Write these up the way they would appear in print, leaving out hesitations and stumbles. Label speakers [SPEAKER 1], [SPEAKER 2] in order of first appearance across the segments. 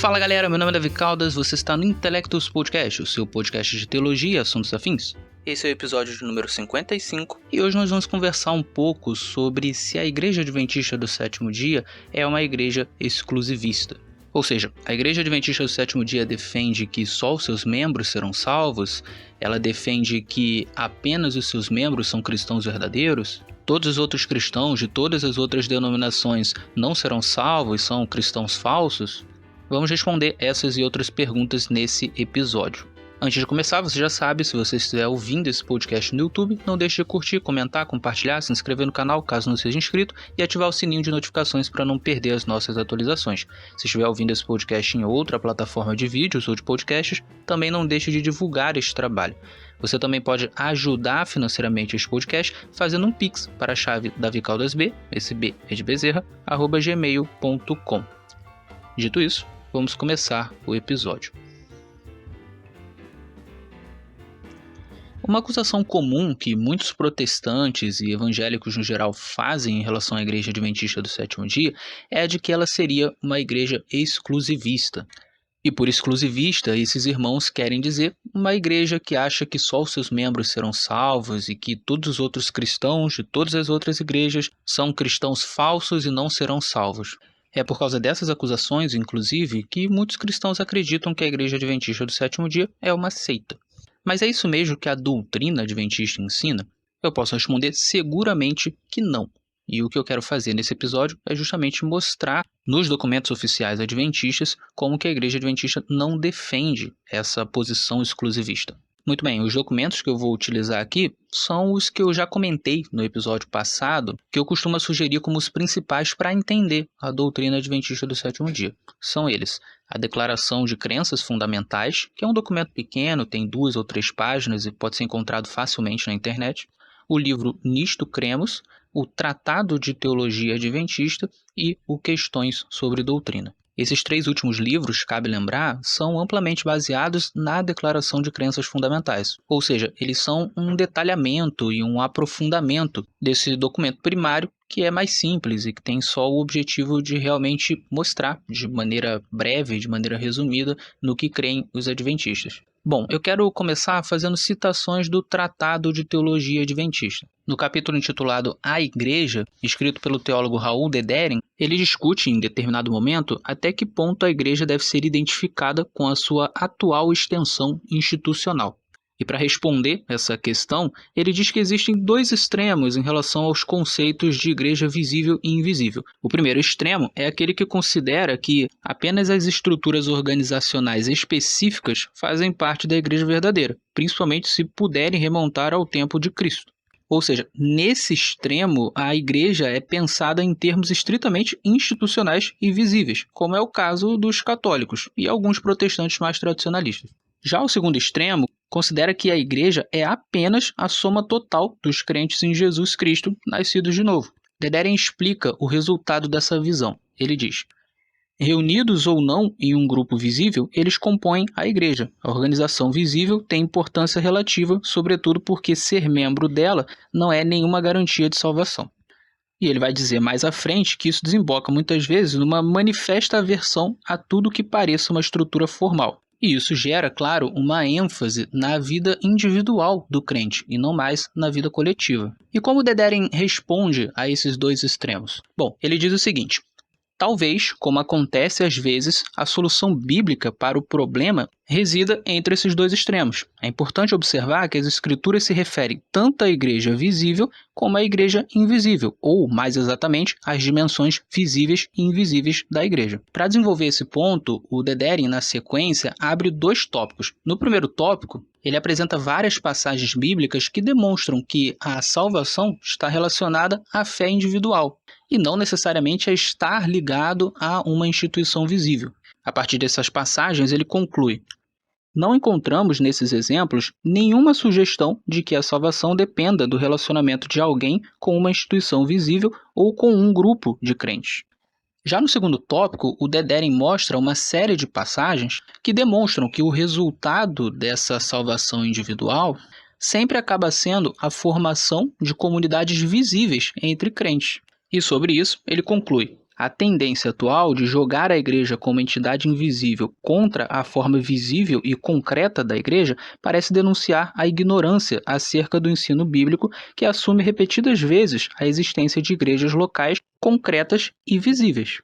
[SPEAKER 1] Fala galera, meu nome é Davi Caldas, você está no Intelectus Podcast, o seu podcast de teologia e assuntos afins. Esse é o episódio de número 55 e hoje nós vamos conversar um pouco sobre se a Igreja Adventista do Sétimo Dia é uma igreja exclusivista. Ou seja, a Igreja Adventista do Sétimo Dia defende que só os seus membros serão salvos, ela defende que apenas os seus membros são cristãos verdadeiros, todos os outros cristãos de todas as outras denominações não serão salvos, são cristãos falsos? Vamos responder essas e outras perguntas nesse episódio. Antes de começar, você já sabe, se você estiver ouvindo esse podcast no YouTube, não deixe de curtir, comentar, compartilhar, se inscrever no canal caso não seja inscrito e ativar o sininho de notificações para não perder as nossas atualizações. Se estiver ouvindo esse podcast em outra plataforma de vídeos ou de podcasts, também não deixe de divulgar este trabalho. Você também pode ajudar financeiramente este podcast fazendo um Pix para a chave davicaldasb, esse B é de Bezerra, @gmail.com. Dito isso, vamos começar o episódio. Uma acusação comum que muitos protestantes e evangélicos no geral fazem em relação à Igreja Adventista do Sétimo Dia é a de que ela seria uma igreja exclusivista. E por exclusivista, esses irmãos querem dizer uma igreja que acha que só os seus membros serão salvos e que todos os outros cristãos de todas as outras igrejas são cristãos falsos e não serão salvos. É por causa dessas acusações, inclusive, que muitos cristãos acreditam que a Igreja Adventista do Sétimo Dia é uma seita. Mas é isso mesmo que a doutrina adventista ensina? Eu posso responder seguramente que não. E o que eu quero fazer nesse episódio é justamente mostrar nos documentos oficiais adventistas como que a Igreja Adventista não defende essa posição exclusivista. Muito bem, os documentos que eu vou utilizar aqui são os que eu já comentei no episódio passado, que eu costumo sugerir como os principais para entender a doutrina adventista do Sétimo Dia. São eles: a Declaração de Crenças Fundamentais, que é um documento pequeno, tem 2 ou 3 páginas e pode ser encontrado facilmente na internet, o livro Nisto Cremos, o Tratado de Teologia Adventista e o Questões sobre Doutrina. Esses 3 últimos livros, cabe lembrar, são amplamente baseados na Declaração de Crenças Fundamentais, ou seja, eles são um detalhamento e um aprofundamento desse documento primário que é mais simples e que tem só o objetivo de realmente mostrar de maneira breve, de maneira resumida, no que creem os adventistas. Bom, eu quero começar fazendo citações do Tratado de Teologia Adventista. No capítulo intitulado A Igreja, escrito pelo teólogo Raul Dedering, ele discute em determinado momento até que ponto a igreja deve ser identificada com a sua atual extensão institucional. E para responder essa questão, ele diz que existem 2 extremos em relação aos conceitos de igreja visível e invisível. O primeiro extremo é aquele que considera que apenas as estruturas organizacionais específicas fazem parte da igreja verdadeira, principalmente se puderem remontar ao tempo de Cristo. Ou seja, nesse extremo, a igreja é pensada em termos estritamente institucionais e visíveis, como é o caso dos católicos e alguns protestantes mais tradicionalistas. Já o segundo extremo considera que a igreja é apenas a soma total dos crentes em Jesus Cristo nascidos de novo. Dedering explica o resultado dessa visão. Ele diz: reunidos ou não em um grupo visível, eles compõem a igreja. A organização visível tem importância relativa, sobretudo porque ser membro dela não é nenhuma garantia de salvação. E ele vai dizer mais à frente que isso desemboca muitas vezes numa manifesta aversão a tudo que pareça uma estrutura formal. E isso gera, claro, uma ênfase na vida individual do crente e não mais na vida coletiva. E como Dedering responde a esses 2 extremos? Bom, ele diz o seguinte: talvez, como acontece às vezes, a solução bíblica para o problema resida entre esses 2 extremos. É importante observar que as escrituras se referem tanto à igreja visível como à igreja invisível, ou, mais exatamente, às dimensões visíveis e invisíveis da igreja. Para desenvolver esse ponto, o Dedering, na sequência, abre 2 tópicos. No primeiro tópico, ele apresenta várias passagens bíblicas que demonstram que a salvação está relacionada à fé individual e não necessariamente a estar ligado a uma instituição visível. A partir dessas passagens, ele conclui: não encontramos nesses exemplos nenhuma sugestão de que a salvação dependa do relacionamento de alguém com uma instituição visível ou com um grupo de crentes. Já no segundo tópico, o Dedering mostra uma série de passagens que demonstram que o resultado dessa salvação individual sempre acaba sendo a formação de comunidades visíveis entre crentes. E sobre isso, ele conclui: A tendência atual de jogar a igreja como entidade invisível contra a forma visível e concreta da igreja parece denunciar a ignorância acerca do ensino bíblico, que assume repetidas vezes a existência de igrejas locais concretas e visíveis.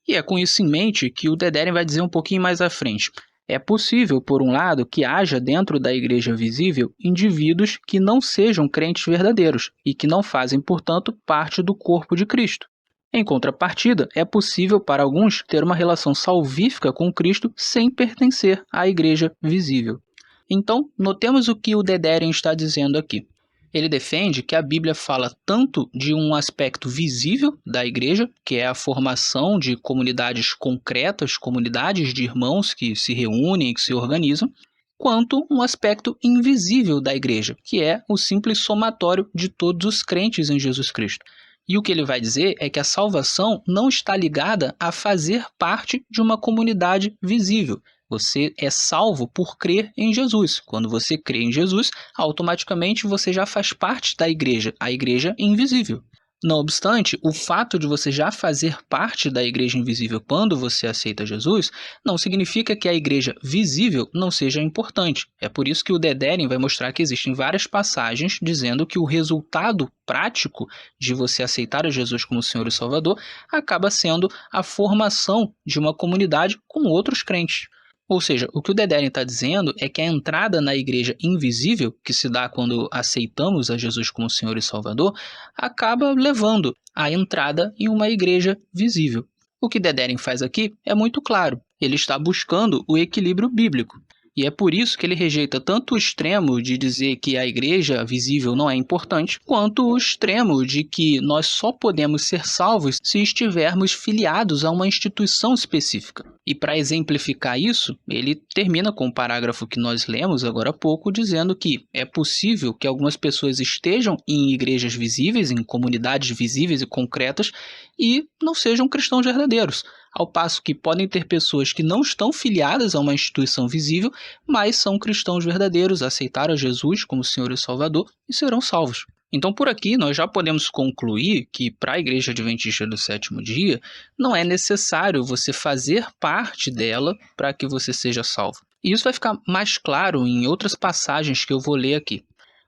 [SPEAKER 1] E é com isso em mente que o Dederen vai dizer um pouquinho mais à frente. É possível, por um lado, que haja dentro da igreja visível indivíduos que não sejam crentes verdadeiros e que não fazem, portanto, parte do corpo de Cristo. Em contrapartida, é possível para alguns ter uma relação salvífica com Cristo sem pertencer à igreja visível. Então, notemos o que o Dederen está dizendo aqui. Ele defende que a Bíblia fala tanto de um aspecto visível da igreja, que é a formação de comunidades concretas, comunidades de irmãos que se reúnem e que se organizam, quanto um aspecto invisível da igreja, que é o simples somatório de todos os crentes em Jesus Cristo. E o que ele vai dizer é que a salvação não está ligada a fazer parte de uma comunidade visível. Você é salvo por crer em Jesus. Quando você crê em Jesus, automaticamente você já faz parte da igreja, a igreja invisível. Não obstante, o fato de você já fazer parte da igreja invisível quando você aceita Jesus, não significa que a igreja visível não seja importante. É por isso que o Dederen vai mostrar que existem várias passagens dizendo que o resultado prático de você aceitar a Jesus como Senhor e Salvador acaba sendo a formação de uma comunidade com outros crentes. Ou seja, o que o Dederen está dizendo é que a entrada na igreja invisível, que se dá quando aceitamos a Jesus como Senhor e Salvador, acaba levando à entrada em uma igreja visível. O que Dederen faz aqui é muito claro. Ele está buscando o equilíbrio bíblico. E é por isso que ele rejeita tanto o extremo de dizer que a igreja visível não é importante, quanto o extremo de que nós só podemos ser salvos se estivermos filiados a uma instituição específica. E para exemplificar isso, ele termina com o parágrafo que nós lemos agora há pouco, dizendo que é possível que algumas pessoas estejam em igrejas visíveis, em comunidades visíveis e concretas, e não sejam cristãos verdadeiros. Ao passo que podem ter pessoas que não estão filiadas a uma instituição visível, mas são cristãos verdadeiros, aceitaram Jesus como Senhor e Salvador e serão salvos. Então, por aqui, nós já podemos concluir que para a Igreja Adventista do Sétimo Dia, não é necessário você fazer parte dela para que você seja salvo. E isso vai ficar mais claro em outras passagens que eu vou ler aqui.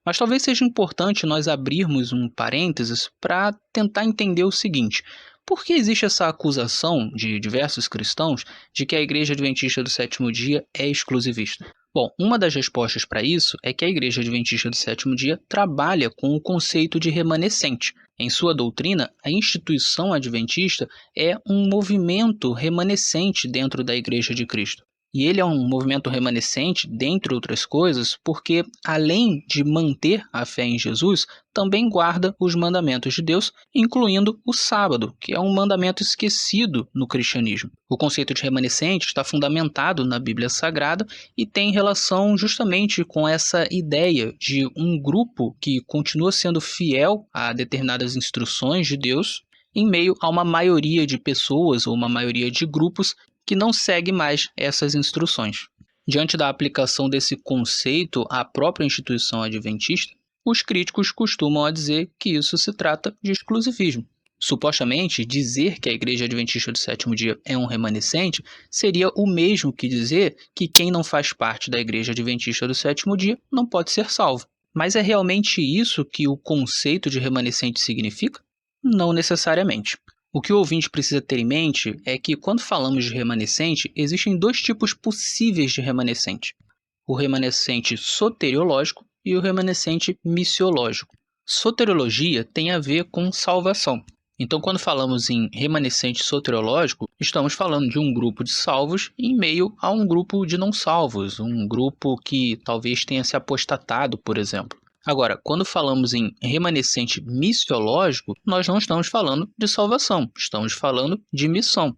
[SPEAKER 1] Mas talvez seja importante nós abrirmos um parênteses para tentar entender o seguinte: por que existe essa acusação de diversos cristãos de que a Igreja Adventista do Sétimo Dia é exclusivista? Bom, uma das respostas para isso é que a Igreja Adventista do Sétimo Dia trabalha com o conceito de remanescente. Em sua doutrina, a instituição adventista é um movimento remanescente dentro da Igreja de Cristo. E ele é um movimento remanescente, dentre outras coisas, porque, além de manter a fé em Jesus, também guarda os mandamentos de Deus, incluindo o sábado, que é um mandamento esquecido no cristianismo. O conceito de remanescente está fundamentado na Bíblia Sagrada e tem relação justamente com essa ideia de um grupo que continua sendo fiel a determinadas instruções de Deus, em meio a uma maioria de pessoas ou uma maioria de grupos que não segue mais essas instruções. Diante da aplicação desse conceito à própria instituição adventista, os críticos costumam dizer que isso se trata de exclusivismo. Supostamente, dizer que a Igreja Adventista do Sétimo Dia é um remanescente seria o mesmo que dizer que quem não faz parte da Igreja Adventista do Sétimo Dia não pode ser salvo. Mas é realmente isso que o conceito de remanescente significa? Não necessariamente. O que o ouvinte precisa ter em mente é que, quando falamos de remanescente, existem dois tipos possíveis de remanescente: o remanescente soteriológico e o remanescente missiológico. Soteriologia tem a ver com salvação. Então, quando falamos em remanescente soteriológico, estamos falando de um grupo de salvos em meio a um grupo de não salvos, um grupo que talvez tenha se apostatado, por exemplo. Agora, quando falamos em remanescente missiológico, nós não estamos falando de salvação, estamos falando de missão.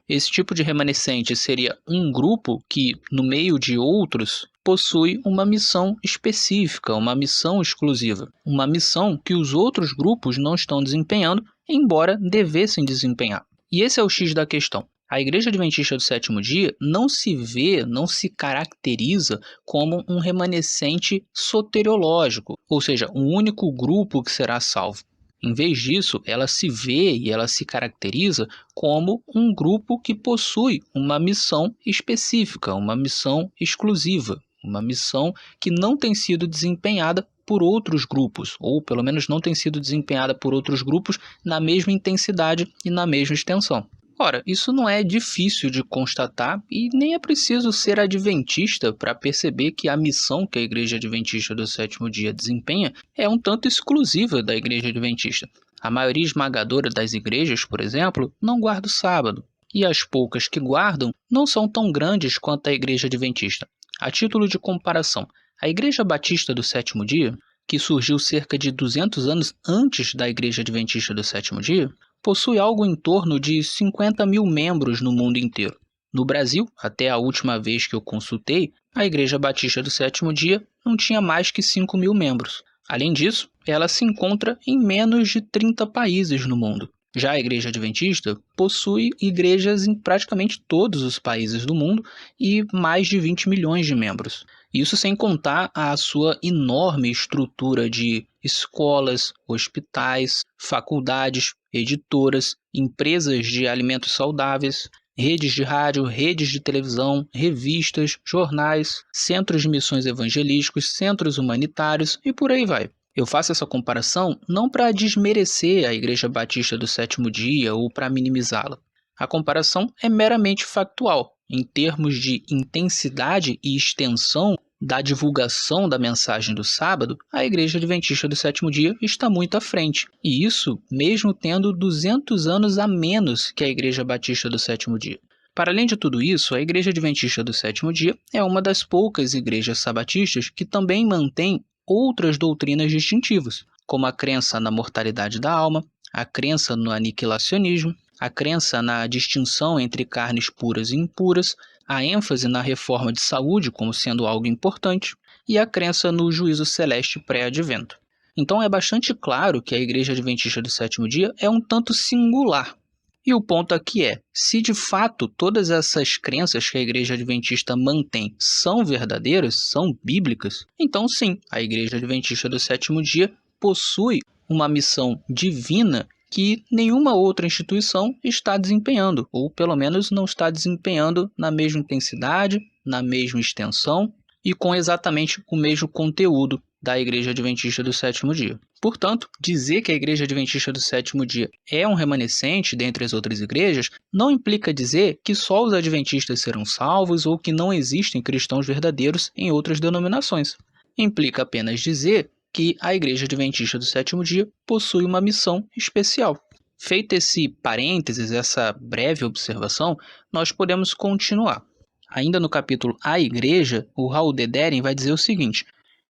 [SPEAKER 1] Esse tipo de remanescente seria um grupo que, no meio de outros, possui uma missão específica, uma missão exclusiva, uma missão que os outros grupos não estão desempenhando, embora devessem desempenhar. E esse é o X da questão. A Igreja Adventista do Sétimo Dia não se caracteriza como um remanescente soteriológico, ou seja, um único grupo que será salvo. Em vez disso, ela se vê e ela se caracteriza como um grupo que possui uma missão específica, uma missão exclusiva, uma missão que não tem sido desempenhada por outros grupos, ou pelo menos não tem sido desempenhada por outros grupos na mesma intensidade e na mesma extensão. Ora, isso não é difícil de constatar e nem é preciso ser adventista para perceber que a missão que a Igreja Adventista do Sétimo Dia desempenha é um tanto exclusiva da Igreja Adventista. A maioria esmagadora das igrejas, por exemplo, não guarda o sábado, e as poucas que guardam não são tão grandes quanto a Igreja Adventista. A título de comparação, a Igreja Batista do Sétimo Dia, que surgiu cerca de 200 anos antes da Igreja Adventista do Sétimo Dia, possui algo em torno de 50 mil membros no mundo inteiro. No Brasil, até a última vez que eu consultei, a Igreja Batista do Sétimo Dia não tinha mais que 5 mil membros. Além disso, ela se encontra em menos de 30 países no mundo. Já a Igreja Adventista possui igrejas em praticamente todos os países do mundo e mais de 20 milhões de membros. Isso sem contar a sua enorme estrutura de escolas, hospitais, faculdades, editoras, empresas de alimentos saudáveis, redes de rádio, redes de televisão, revistas, jornais, centros de missões evangelísticos, centros humanitários e por aí vai. Eu faço essa comparação não para desmerecer a Igreja Batista do Sétimo Dia ou para minimizá-la. A comparação é meramente factual. Em termos de intensidade e extensão da divulgação da mensagem do sábado, a Igreja Adventista do Sétimo Dia está muito à frente. E isso mesmo tendo 200 anos a menos que a Igreja Batista do Sétimo Dia. Para além de tudo isso, a Igreja Adventista do Sétimo Dia é uma das poucas igrejas sabatistas que também mantém outras doutrinas distintivas, como a crença na mortalidade da alma, a crença no aniquilacionismo, a crença na distinção entre carnes puras e impuras, a ênfase na reforma de saúde como sendo algo importante e a crença no juízo celeste pré-advento. Então é bastante claro que a Igreja Adventista do Sétimo Dia é um tanto singular. E o ponto aqui é, se de fato todas essas crenças que a Igreja Adventista mantém são verdadeiras, são bíblicas, então sim, a Igreja Adventista do Sétimo Dia possui uma missão divina que nenhuma outra instituição está desempenhando, ou pelo menos não está desempenhando na mesma intensidade, na mesma extensão e com exatamente o mesmo conteúdo da Igreja Adventista do Sétimo Dia. Portanto, dizer que a Igreja Adventista do Sétimo Dia é um remanescente dentre as outras igrejas não implica dizer que só os adventistas serão salvos ou que não existem cristãos verdadeiros em outras denominações. Implica apenas dizer que a Igreja Adventista do Sétimo Dia possui uma missão especial. Feito esse parênteses, essa breve observação, nós podemos continuar. Ainda no capítulo A Igreja, o Raul Dederen vai dizer o seguinte: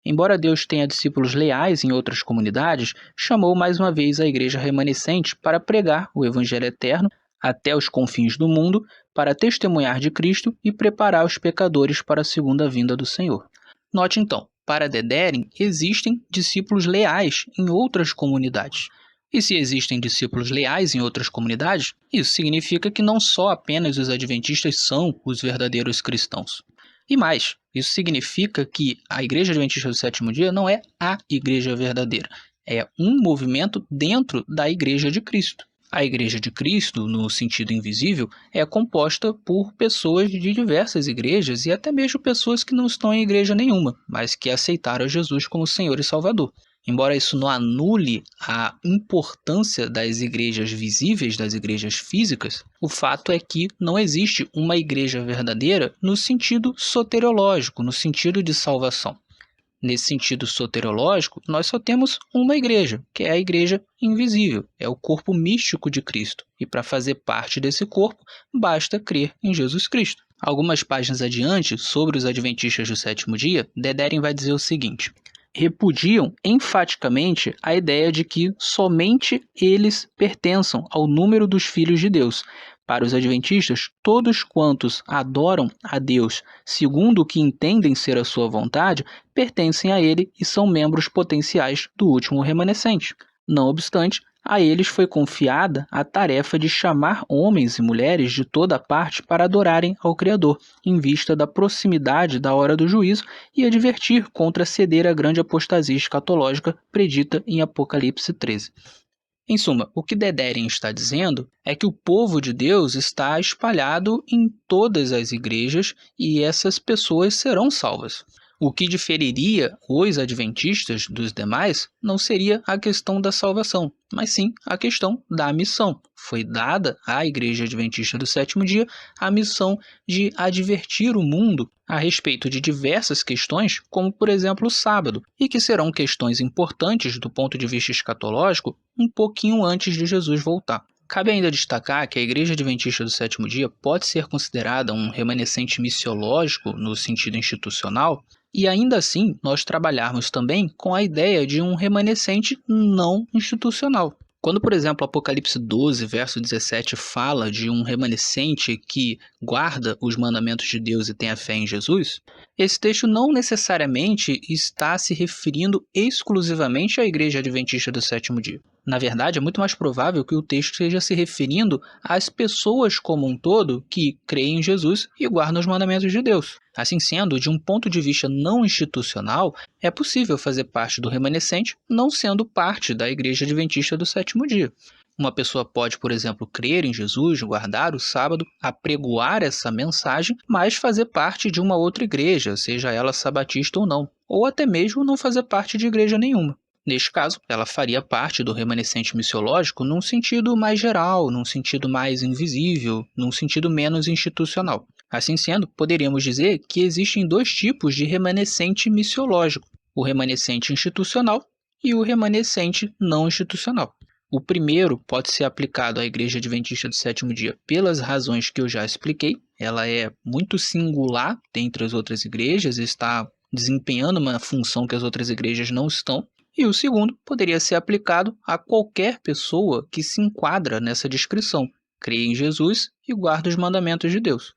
[SPEAKER 1] embora Deus tenha discípulos leais em outras comunidades, chamou mais uma vez a igreja remanescente para pregar o Evangelho eterno até os confins do mundo, para testemunhar de Cristo e preparar os pecadores para a segunda vinda do Senhor. Note então, para Dederen existem discípulos leais em outras comunidades. E se existem discípulos leais em outras comunidades, isso significa que não só apenas os adventistas são os verdadeiros cristãos. E mais, isso significa que a Igreja Adventista do Sétimo Dia não é a Igreja verdadeira, é um movimento dentro da Igreja de Cristo. A Igreja de Cristo, no sentido invisível, é composta por pessoas de diversas igrejas e até mesmo pessoas que não estão em igreja nenhuma, mas que aceitaram Jesus como Senhor e Salvador. Embora isso não anule a importância das igrejas visíveis, das igrejas físicas, o fato é que não existe uma igreja verdadeira no sentido soteriológico, no sentido de salvação. Nesse sentido soteriológico, nós só temos uma igreja, que é a igreja invisível, é o corpo místico de Cristo. E para fazer parte desse corpo, basta crer em Jesus Cristo. Algumas páginas adiante, sobre os adventistas do sétimo dia, Dederen vai dizer o seguinte: repudiam enfaticamente a ideia de que somente eles pertençam ao número dos filhos de Deus. Para os adventistas, todos quantos adoram a Deus segundo o que entendem ser a sua vontade, pertencem a ele e são membros potenciais do último remanescente. Não obstante, a eles foi confiada a tarefa de chamar homens e mulheres de toda parte para adorarem ao Criador, em vista da proximidade da hora do juízo, e advertir contra ceder à grande apostasia escatológica predita em Apocalipse 13. Em suma, o que Dedering está dizendo é que o povo de Deus está espalhado em todas as igrejas e essas pessoas serão salvas. O que diferiria os adventistas dos demais não seria a questão da salvação, mas sim a questão da missão. Foi dada à Igreja Adventista do Sétimo Dia a missão de advertir o mundo a respeito de diversas questões, como por exemplo o sábado, e que serão questões importantes do ponto de vista escatológico um pouquinho antes de Jesus voltar. Cabe ainda destacar que a Igreja Adventista do Sétimo Dia pode ser considerada um remanescente missiológico no sentido institucional, e ainda assim nós trabalharmos também com a ideia de um remanescente não institucional. Quando, por exemplo, Apocalipse 12, verso 17, fala de um remanescente que guarda os mandamentos de Deus e tem a fé em Jesus, esse texto não necessariamente está se referindo exclusivamente à Igreja Adventista do Sétimo Dia. Na verdade, é muito mais provável que o texto esteja se referindo às pessoas como um todo que creem em Jesus e guardam os mandamentos de Deus. Assim sendo, de um ponto de vista não institucional, é possível fazer parte do remanescente não sendo parte da Igreja Adventista do Sétimo Dia. Uma pessoa pode, por exemplo, crer em Jesus, guardar o sábado, apregoar essa mensagem, mas fazer parte de uma outra igreja, seja ela sabatista ou não, ou até mesmo não fazer parte de igreja nenhuma. Neste caso, ela faria parte do remanescente missiológico num sentido mais geral, num sentido mais invisível, num sentido menos institucional. Assim sendo, poderíamos dizer que existem dois tipos de remanescente missiológico, o remanescente institucional e o remanescente não institucional. O primeiro pode ser aplicado à Igreja Adventista do Sétimo Dia pelas razões que eu já expliquei. Ela é muito singular dentre as outras igrejas e está desempenhando uma função que as outras igrejas não estão. E o segundo poderia ser aplicado a qualquer pessoa que se enquadra nessa descrição, crê em Jesus e guarda os mandamentos de Deus.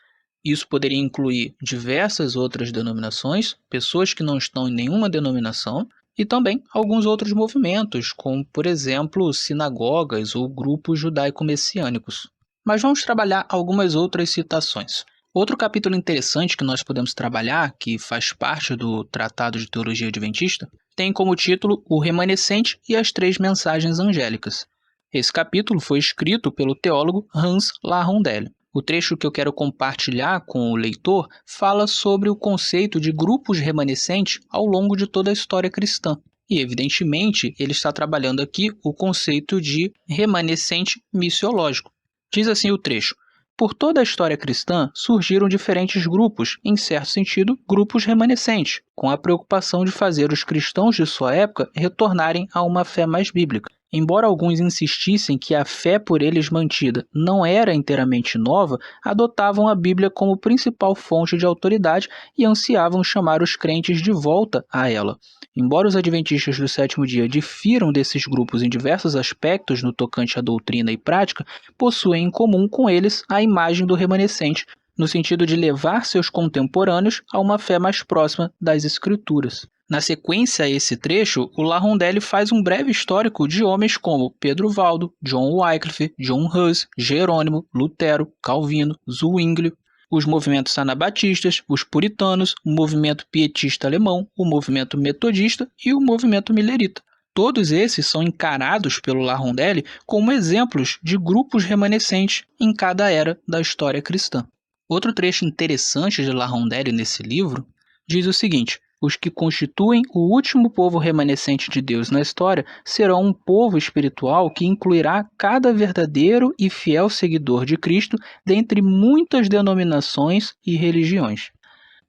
[SPEAKER 1] Isso poderia incluir diversas outras denominações, pessoas que não estão em nenhuma denominação, e também alguns outros movimentos, como, por exemplo, sinagogas ou grupos judaico-messiânicos. Mas vamos trabalhar algumas outras citações. Outro capítulo interessante que nós podemos trabalhar, que faz parte do Tratado de Teologia Adventista, tem como título O Remanescente e as Três Mensagens Angélicas. Esse capítulo foi escrito pelo teólogo Hans LaRondelle. O trecho que eu quero compartilhar com o leitor fala sobre o conceito de grupos remanescentes ao longo de toda a história cristã. E, evidentemente, ele está trabalhando aqui o conceito de remanescente missiológico. Diz assim o trecho: por toda a história cristã surgiram diferentes grupos, em certo sentido, grupos remanescentes, com a preocupação de fazer os cristãos de sua época retornarem a uma fé mais bíblica. Embora alguns insistissem que a fé por eles mantida não era inteiramente nova, adotavam a Bíblia como principal fonte de autoridade e ansiavam chamar os crentes de volta a ela. Embora os adventistas do sétimo dia difiram desses grupos em diversos aspectos no tocante à doutrina e prática, possuem em comum com eles a imagem do remanescente, no sentido de levar seus contemporâneos a uma fé mais próxima das Escrituras. Na sequência a esse trecho, o LaRondelle faz um breve histórico de homens como Pedro Valdo, John Wycliffe, John Huss, Jerônimo, Lutero, Calvino, Zwingli, os movimentos anabatistas, os puritanos, o movimento pietista alemão, o movimento metodista e o movimento millerita. Todos esses são encarados pelo LaRondelle como exemplos de grupos remanescentes em cada era da história cristã. Outro trecho interessante de LaRondelle nesse livro diz o seguinte: os que constituem o último povo remanescente de Deus na história serão um povo espiritual que incluirá cada verdadeiro e fiel seguidor de Cristo dentre muitas denominações e religiões.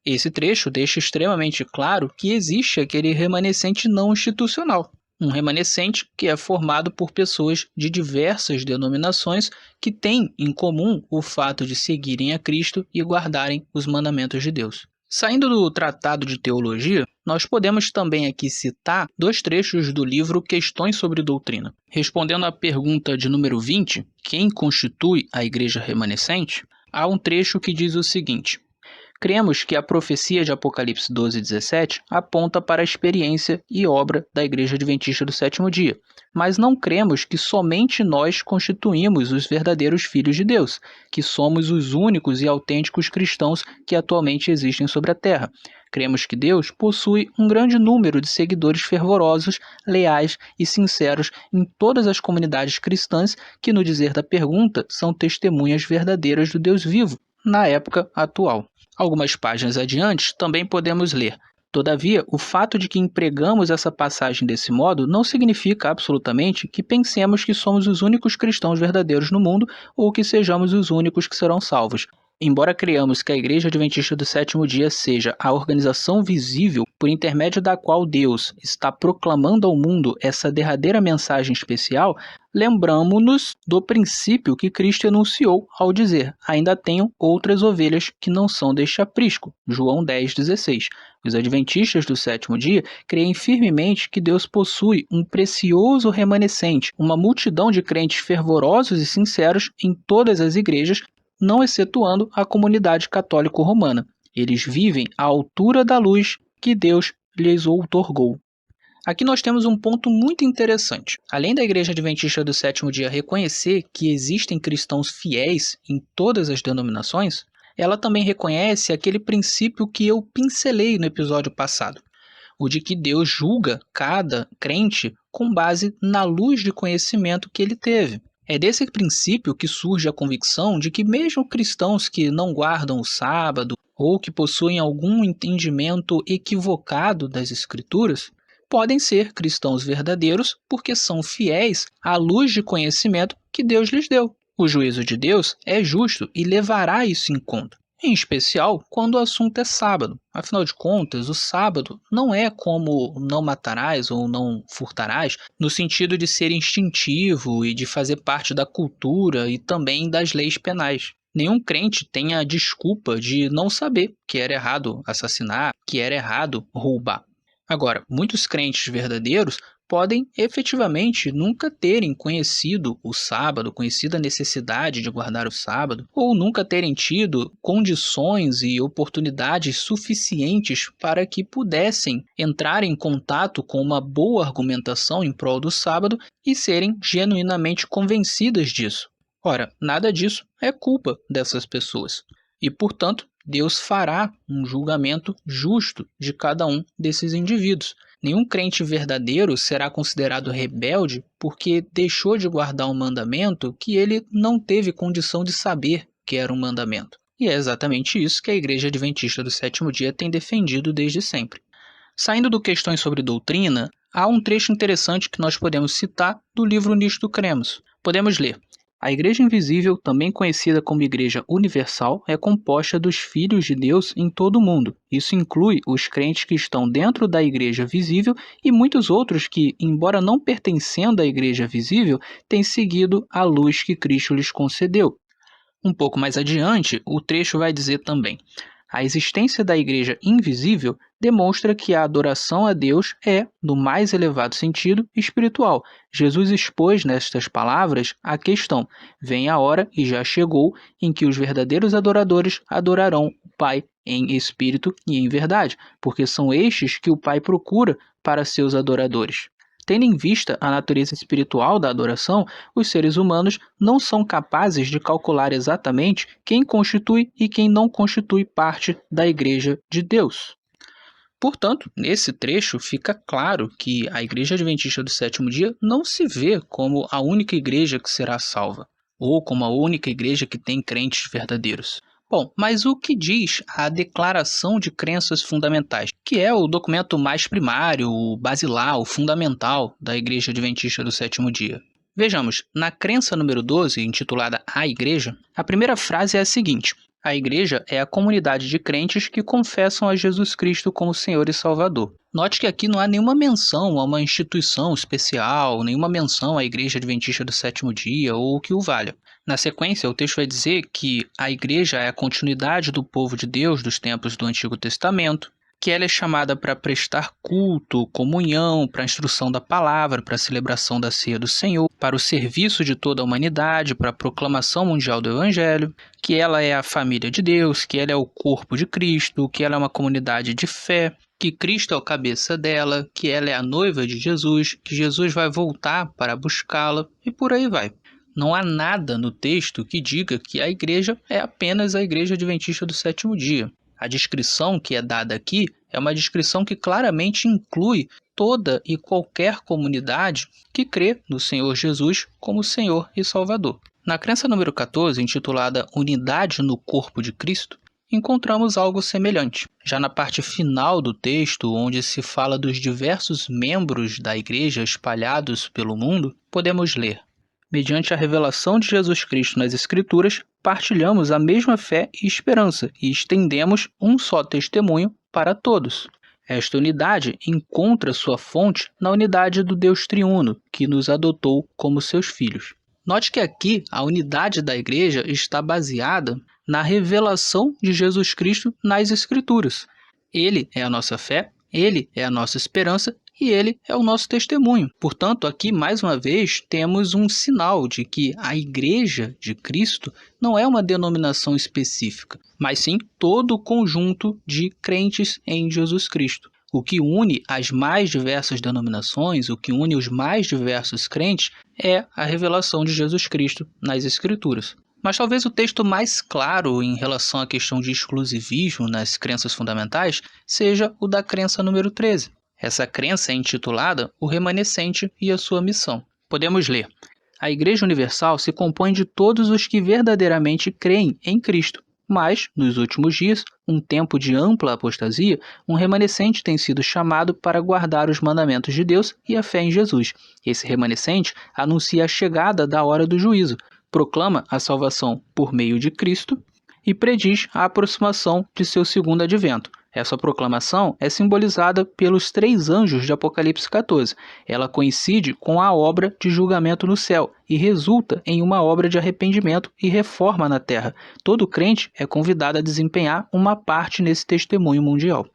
[SPEAKER 1] Esse trecho deixa extremamente claro que existe aquele remanescente não institucional, um remanescente que é formado por pessoas de diversas denominações que têm em comum o fato de seguirem a Cristo e guardarem os mandamentos de Deus. Saindo do Tratado de Teologia, nós podemos também aqui citar dois trechos do livro Questões sobre Doutrina. Respondendo à pergunta de número 20, quem constitui a Igreja Remanescente, há um trecho que diz o seguinte: Cremos que a profecia de Apocalipse 12:17 aponta para a experiência e obra da Igreja Adventista do Sétimo Dia, mas não cremos que somente nós constituímos os verdadeiros filhos de Deus, que somos os únicos e autênticos cristãos que atualmente existem sobre a Terra. Cremos que Deus possui um grande número de seguidores fervorosos, leais e sinceros em todas as comunidades cristãs que, no dizer da pergunta, são testemunhas verdadeiras do Deus vivo, na época atual. Algumas páginas adiante, também podemos ler: todavia, o fato de que empregamos essa passagem desse modo não significa absolutamente que pensemos que somos os únicos cristãos verdadeiros no mundo ou que sejamos os únicos que serão salvos. Embora creiamos que a Igreja Adventista do Sétimo Dia seja a organização visível por intermédio da qual Deus está proclamando ao mundo essa derradeira mensagem especial, lembramo-nos do princípio que Cristo enunciou ao dizer: ainda tenho outras ovelhas que não são deste aprisco. João 10:16. Os adventistas do sétimo dia creem firmemente que Deus possui um precioso remanescente, uma multidão de crentes fervorosos e sinceros em todas as igrejas, não excetuando a comunidade católico-romana. Eles vivem à altura da luz que Deus lhes outorgou. Aqui nós temos um ponto muito interessante. Além da Igreja Adventista do Sétimo Dia reconhecer que existem cristãos fiéis em todas as denominações, ela também reconhece aquele princípio que eu pincelei no episódio passado, o de que Deus julga cada crente com base na luz de conhecimento que ele teve. É desse princípio que surge a convicção de que mesmo cristãos que não guardam o sábado ou que possuem algum entendimento equivocado das Escrituras, podem ser cristãos verdadeiros porque são fiéis à luz de conhecimento que Deus lhes deu. O juízo de Deus é justo e levará isso em conta, em especial quando o assunto é sábado. Afinal de contas, o sábado não é como não matarás ou não furtarás, no sentido de ser instintivo e de fazer parte da cultura e também das leis penais. Nenhum crente tem a desculpa de não saber que era errado assassinar, que era errado roubar. Agora, muitos crentes verdadeiros podem efetivamente nunca terem conhecido o sábado, conhecido a necessidade de guardar o sábado, ou nunca terem tido condições e oportunidades suficientes para que pudessem entrar em contato com uma boa argumentação em prol do sábado e serem genuinamente convencidas disso. Ora, nada disso é culpa dessas pessoas. E, portanto, Deus fará um julgamento justo de cada um desses indivíduos. Nenhum crente verdadeiro será considerado rebelde porque deixou de guardar um mandamento que ele não teve condição de saber que era um mandamento. E é exatamente isso que a Igreja Adventista do Sétimo Dia tem defendido desde sempre. Saindo do questões sobre doutrina, há um trecho interessante que nós podemos citar do livro Nisto Cremos. Podemos ler: a Igreja Invisível, também conhecida como Igreja Universal, é composta dos filhos de Deus em todo o mundo. Isso inclui os crentes que estão dentro da Igreja Visível e muitos outros que, embora não pertencendo à Igreja Visível, têm seguido a luz que Cristo lhes concedeu. Um pouco mais adiante, o trecho vai dizer também: a existência da Igreja Invisível demonstra que a adoração a Deus é, no mais elevado sentido, espiritual. Jesus expôs nestas palavras a questão: vem a hora, e já chegou, em que os verdadeiros adoradores adorarão o Pai em espírito e em verdade, porque são estes que o Pai procura para seus adoradores. Tendo em vista a natureza espiritual da adoração, os seres humanos não são capazes de calcular exatamente quem constitui e quem não constitui parte da Igreja de Deus. Portanto, nesse trecho fica claro que a Igreja Adventista do Sétimo Dia não se vê como a única igreja que será salva, ou como a única igreja que tem crentes verdadeiros. Bom, mas o que diz a Declaração de Crenças Fundamentais, que é o documento mais primário, o basilar, o fundamental da Igreja Adventista do Sétimo Dia? Vejamos, na crença número 12, intitulada A Igreja, a primeira frase é a seguinte: a Igreja é a comunidade de crentes que confessam a Jesus Cristo como Senhor e Salvador. Note que aqui não há nenhuma menção a uma instituição especial, nenhuma menção à Igreja Adventista do Sétimo Dia ou o que o valha. Na sequência, o texto vai dizer que a Igreja é a continuidade do povo de Deus dos tempos do Antigo Testamento. que ela é chamada para prestar culto, comunhão, para a instrução da palavra, para a celebração da ceia do Senhor, para o serviço de toda a humanidade, para a proclamação mundial do Evangelho, que ela é a família de Deus, que ela é o corpo de Cristo, que ela é uma comunidade de fé, que Cristo é o cabeça dela, que ela é a noiva de Jesus, que Jesus vai voltar para buscá-la e por aí vai. Não há nada no texto que diga que a igreja é apenas a Igreja Adventista do Sétimo Dia. A descrição que é dada aqui é uma descrição que claramente inclui toda e qualquer comunidade que crê no Senhor Jesus como Senhor e Salvador. Na crença número 14, intitulada Unidade no Corpo de Cristo, encontramos algo semelhante. Já na parte final do texto, onde se fala dos diversos membros da igreja espalhados pelo mundo, podemos ler: mediante a revelação de Jesus Cristo nas Escrituras, partilhamos a mesma fé e esperança e estendemos um só testemunho para todos. Esta unidade encontra sua fonte na unidade do Deus triuno, que nos adotou como seus filhos. Note que aqui a unidade da igreja está baseada na revelação de Jesus Cristo nas Escrituras. Ele é a nossa fé, ele é a nossa esperança e ele é o nosso testemunho. Portanto, aqui, mais uma vez, temos um sinal de que a Igreja de Cristo não é uma denominação específica, mas sim todo o conjunto de crentes em Jesus Cristo. O que une as mais diversas denominações, o que une os mais diversos crentes, é a revelação de Jesus Cristo nas Escrituras. Mas talvez o texto mais claro em relação à questão de exclusivismo nas crenças fundamentais seja o da crença número 13. Essa crença é intitulada O Remanescente e a Sua Missão. Podemos ler: a Igreja Universal se compõe de todos os que verdadeiramente creem em Cristo. Mas, nos últimos dias, um tempo de ampla apostasia, um remanescente tem sido chamado para guardar os mandamentos de Deus e a fé em Jesus. Esse remanescente anuncia a chegada da hora do juízo, proclama a salvação por meio de Cristo e prediz a aproximação de seu segundo advento. Essa proclamação é simbolizada pelos 3 anjos de Apocalipse 14. Ela coincide com a obra de julgamento no céu e resulta em uma obra de arrependimento e reforma na terra. Todo crente é convidado a desempenhar uma parte nesse testemunho mundial.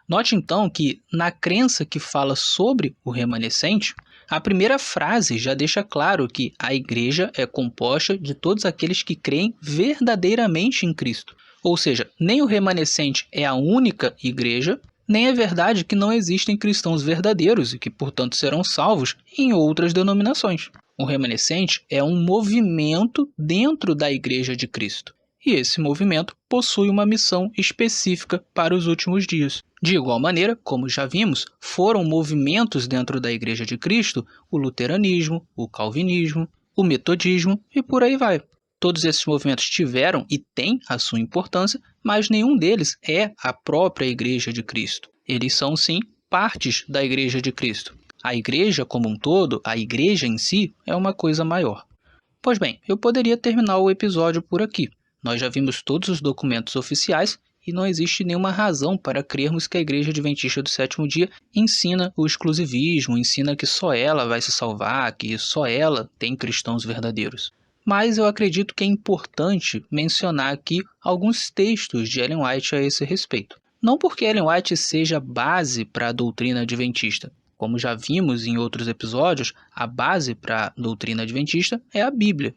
[SPEAKER 1] Note então que, na crença que fala sobre o remanescente, a primeira frase já deixa claro que a igreja é composta de todos aqueles que creem verdadeiramente em Cristo. Ou seja, nem o remanescente é a única igreja, nem é verdade que não existem cristãos verdadeiros e que, portanto, serão salvos em outras denominações. O remanescente é um movimento dentro da Igreja de Cristo. E esse movimento possui uma missão específica para os últimos dias. De igual maneira, como já vimos, foram movimentos dentro da Igreja de Cristo o luteranismo, o calvinismo, o metodismo e por aí vai. Todos esses movimentos tiveram e têm a sua importância, mas nenhum deles é a própria Igreja de Cristo. Eles são, sim, partes da Igreja de Cristo. A Igreja como um todo, a Igreja em si, é uma coisa maior. Pois bem, eu poderia terminar o episódio por aqui. Nós já vimos todos os documentos oficiais e não existe nenhuma razão para crermos que a Igreja Adventista do Sétimo Dia ensina o exclusivismo, ensina que só ela vai se salvar, que só ela tem cristãos verdadeiros. Mas eu acredito que é importante mencionar aqui alguns textos de Ellen White a esse respeito. Não porque Ellen White seja base para a doutrina adventista. Como já vimos em outros episódios, a base para a doutrina adventista é a Bíblia.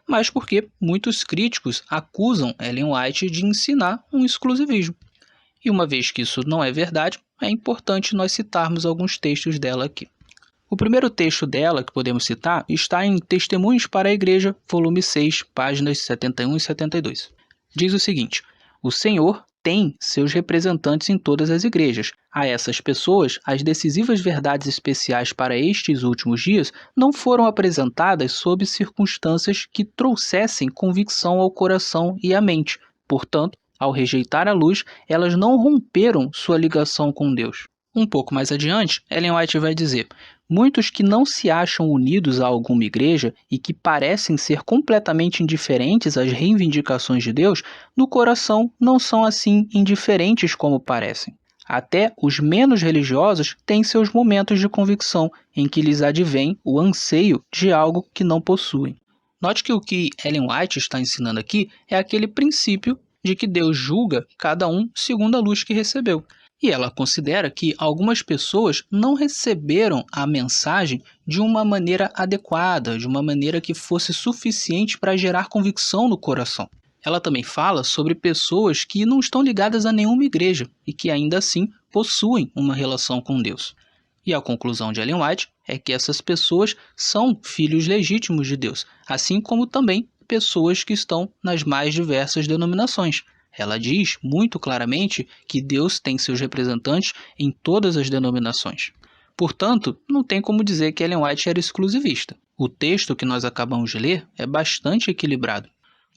[SPEAKER 1] Mas porque muitos críticos acusam Ellen White de ensinar um exclusivismo. E uma vez que isso não é verdade, é importante nós citarmos alguns textos dela aqui. O primeiro texto dela que podemos citar está em Testemunhos para a Igreja, volume 6, páginas 71 e 72. Diz o seguinte: o Senhor tem seus representantes em todas as igrejas. A essas pessoas, as decisivas verdades especiais para estes últimos dias não foram apresentadas sob circunstâncias que trouxessem convicção ao coração e à mente. Portanto, ao rejeitar a luz, elas não romperam sua ligação com Deus. Um pouco mais adiante, Ellen White vai dizer: muitos que não se acham unidos a alguma igreja e que parecem ser completamente indiferentes às reivindicações de Deus, no coração não são assim indiferentes como parecem. Até os menos religiosos têm seus momentos de convicção em que lhes advém o anseio de algo que não possuem. Note que o que Ellen White está ensinando aqui é aquele princípio de que Deus julga cada um segundo a luz que recebeu. E ela considera que algumas pessoas não receberam a mensagem de uma maneira adequada, de uma maneira que fosse suficiente para gerar convicção no coração. Ela também fala sobre pessoas que não estão ligadas a nenhuma igreja e que ainda assim possuem uma relação com Deus. E a conclusão de Ellen White é que essas pessoas são filhos legítimos de Deus, assim como também pessoas que estão nas mais diversas denominações. Ela diz muito claramente que Deus tem seus representantes em todas as denominações. Portanto, não tem como dizer que Ellen White era exclusivista. O texto que nós acabamos de ler é bastante equilibrado.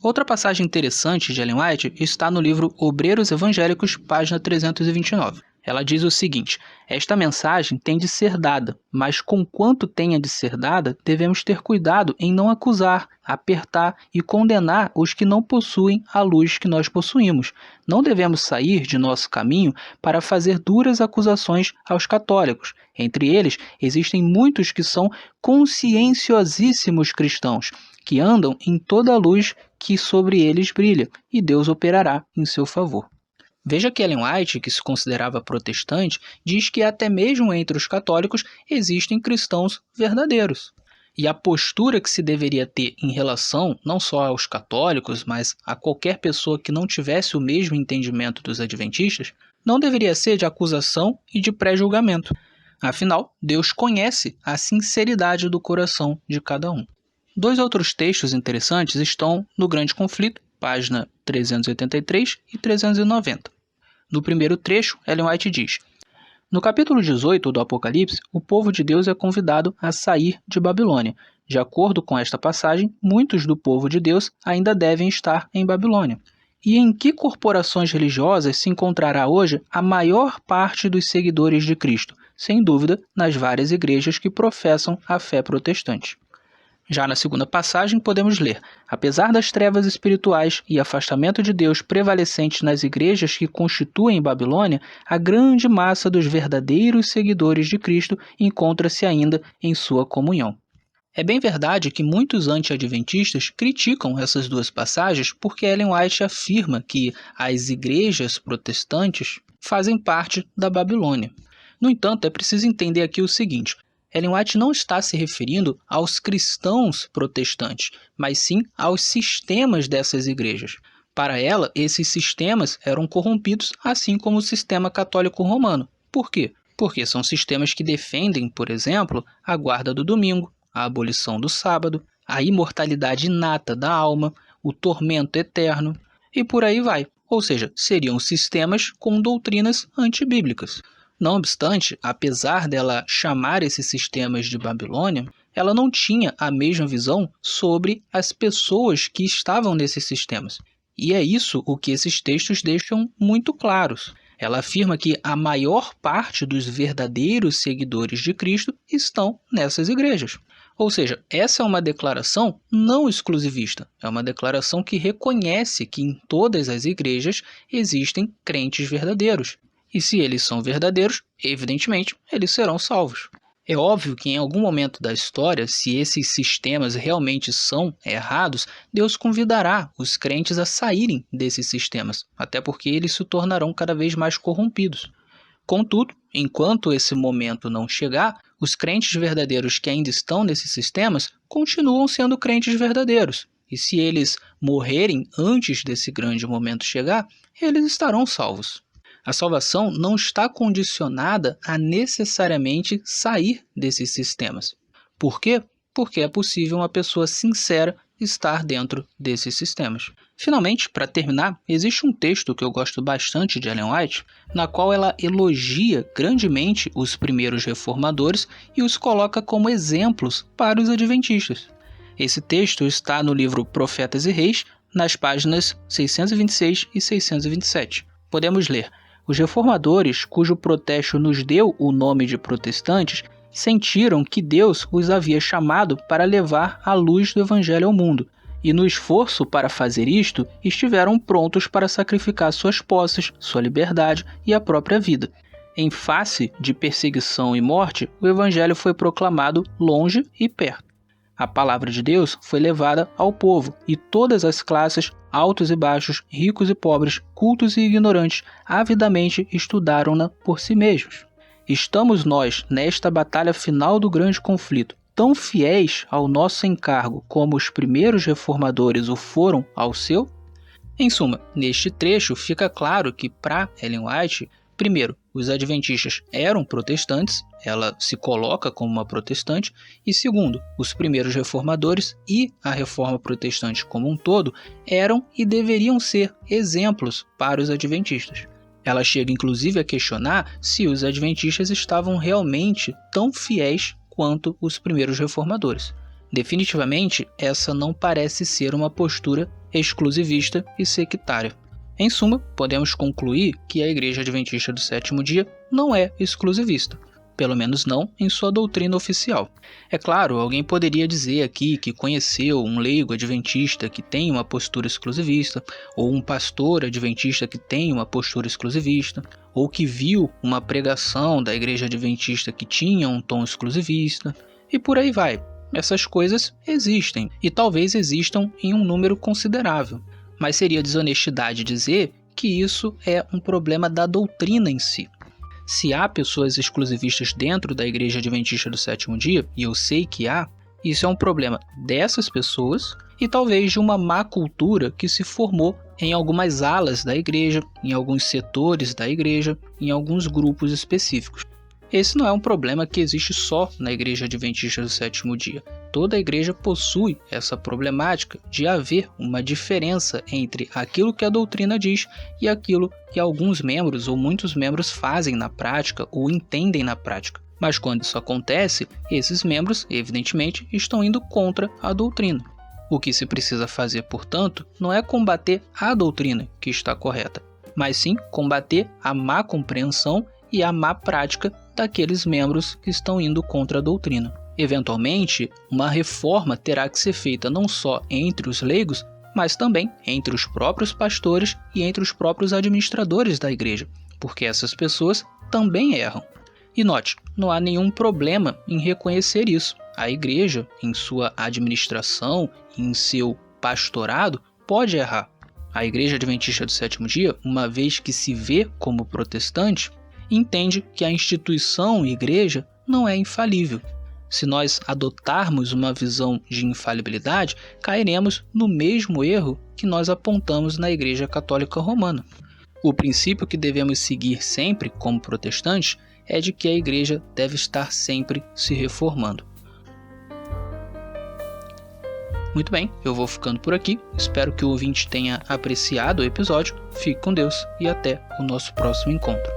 [SPEAKER 1] Outra passagem interessante de Ellen White está no livro Obreiros Evangélicos, página 329. Ela diz o seguinte: esta mensagem tem de ser dada, mas conquanto tenha de ser dada, devemos ter cuidado em não acusar, apertar e condenar os que não possuem a luz que nós possuímos. Não devemos sair de nosso caminho para fazer duras acusações aos católicos. Entre eles, existem muitos que são conscienciosíssimos cristãos, que andam em toda a luz que sobre eles brilha, e Deus operará em seu favor. Veja que Ellen White, que se considerava protestante, diz que até mesmo entre os católicos existem cristãos verdadeiros. E a postura que se deveria ter em relação não só aos católicos, mas a qualquer pessoa que não tivesse o mesmo entendimento dos adventistas, não deveria ser de acusação e de pré-julgamento. Afinal, Deus conhece a sinceridade do coração de cada um. Dois outros textos interessantes estão no Grande Conflito, página 383 e 390. No primeiro trecho, Ellen White diz: no capítulo 18 do Apocalipse, o povo de Deus é convidado a sair de Babilônia. De acordo com esta passagem, muitos do povo de Deus ainda devem estar em Babilônia. E em que corporações religiosas se encontrará hoje a maior parte dos seguidores de Cristo? Sem dúvida, nas várias igrejas que professam a fé protestante. Já na segunda passagem, podemos ler: apesar das trevas espirituais e afastamento de Deus prevalecentes nas igrejas que constituem Babilônia, a grande massa dos verdadeiros seguidores de Cristo encontra-se ainda em sua comunhão. É bem verdade que muitos anti-adventistas criticam essas duas passagens porque Ellen White afirma que as igrejas protestantes fazem parte da Babilônia. No entanto, é preciso entender aqui o seguinte: Ellen White não está se referindo aos cristãos protestantes, mas sim aos sistemas dessas igrejas. Para ela, esses sistemas eram corrompidos, assim como o sistema católico romano. Por quê? Porque são sistemas que defendem, por exemplo, a guarda do domingo, a abolição do sábado, a imortalidade inata da alma, o tormento eterno e por aí vai. Ou seja, seriam sistemas com doutrinas antibíblicas. Não obstante, apesar dela chamar esses sistemas de Babilônia, ela não tinha a mesma visão sobre as pessoas que estavam nesses sistemas. E é isso o que esses textos deixam muito claros. Ela afirma que a maior parte dos verdadeiros seguidores de Cristo estão nessas igrejas. Ou seja, essa é uma declaração não exclusivista, é uma declaração que reconhece que em todas as igrejas existem crentes verdadeiros. E se eles são verdadeiros, evidentemente, eles serão salvos. É óbvio que em algum momento da história, se esses sistemas realmente são errados, Deus convidará os crentes a saírem desses sistemas, até porque eles se tornarão cada vez mais corrompidos. Contudo, enquanto esse momento não chegar, os crentes verdadeiros que ainda estão nesses sistemas continuam sendo crentes verdadeiros. E se eles morrerem antes desse grande momento chegar, eles estarão salvos. A salvação não está condicionada a necessariamente sair desses sistemas. Por quê? Porque é possível uma pessoa sincera estar dentro desses sistemas. Finalmente, para terminar, existe um texto que eu gosto bastante de Ellen White, na qual ela elogia grandemente os primeiros reformadores e os coloca como exemplos para os adventistas. Esse texto está no livro Profetas e Reis, nas páginas 626 e 627. Podemos ler: os reformadores, cujo protesto nos deu o nome de protestantes, sentiram que Deus os havia chamado para levar a luz do Evangelho ao mundo, e no esforço para fazer isto, estiveram prontos para sacrificar suas posses, sua liberdade e a própria vida. Em face de perseguição e morte, o Evangelho foi proclamado longe e perto. A palavra de Deus foi levada ao povo, e todas as classes, altos e baixos, ricos e pobres, cultos e ignorantes, avidamente estudaram-na por si mesmos. Estamos nós, nesta batalha final do grande conflito, tão fiéis ao nosso encargo como os primeiros reformadores o foram ao seu? Em suma, neste trecho fica claro que, para Ellen White, primeiro, os adventistas eram protestantes, ela se coloca como uma protestante, e segundo, os primeiros reformadores e a reforma protestante como um todo eram e deveriam ser exemplos para os adventistas. Ela chega inclusive a questionar se os adventistas estavam realmente tão fiéis quanto os primeiros reformadores. Definitivamente, essa não parece ser uma postura exclusivista e sectária. Em suma, podemos concluir que a Igreja Adventista do Sétimo Dia não é exclusivista, pelo menos não em sua doutrina oficial. É claro, alguém poderia dizer aqui que conheceu um leigo adventista que tem uma postura exclusivista, ou um pastor adventista que tem uma postura exclusivista, ou que viu uma pregação da Igreja Adventista que tinha um tom exclusivista, e por aí vai. Essas coisas existem, e talvez existam em um número considerável. Mas seria desonestidade dizer que isso é um problema da doutrina em si. Se há pessoas exclusivistas dentro da Igreja Adventista do Sétimo Dia, e eu sei que há, isso é um problema dessas pessoas e talvez de uma má cultura que se formou em algumas alas da igreja, em alguns setores da igreja, em alguns grupos específicos. Esse não é um problema que existe só na Igreja Adventista do Sétimo Dia. Toda a igreja possui essa problemática de haver uma diferença entre aquilo que a doutrina diz e aquilo que alguns membros ou muitos membros fazem na prática ou entendem na prática. Mas quando isso acontece, esses membros, evidentemente, estão indo contra a doutrina. O que se precisa fazer, portanto, não é combater a doutrina que está correta, mas sim combater a má compreensão e a má prática daqueles membros que estão indo contra a doutrina. Eventualmente, uma reforma terá que ser feita não só entre os leigos, mas também entre os próprios pastores e entre os próprios administradores da igreja, porque essas pessoas também erram. E note, não há nenhum problema em reconhecer isso. A igreja, em sua administração, em seu pastorado, pode errar. A Igreja Adventista do Sétimo Dia, uma vez que se vê como protestante, entende que a instituição igreja não é infalível. Se nós adotarmos uma visão de infalibilidade, cairemos no mesmo erro que nós apontamos na Igreja Católica Romana. O princípio que devemos seguir sempre como protestantes é de que a igreja deve estar sempre se reformando. Muito bem, eu vou ficando por aqui. Espero que o ouvinte tenha apreciado o episódio. Fique com Deus e até o nosso próximo encontro.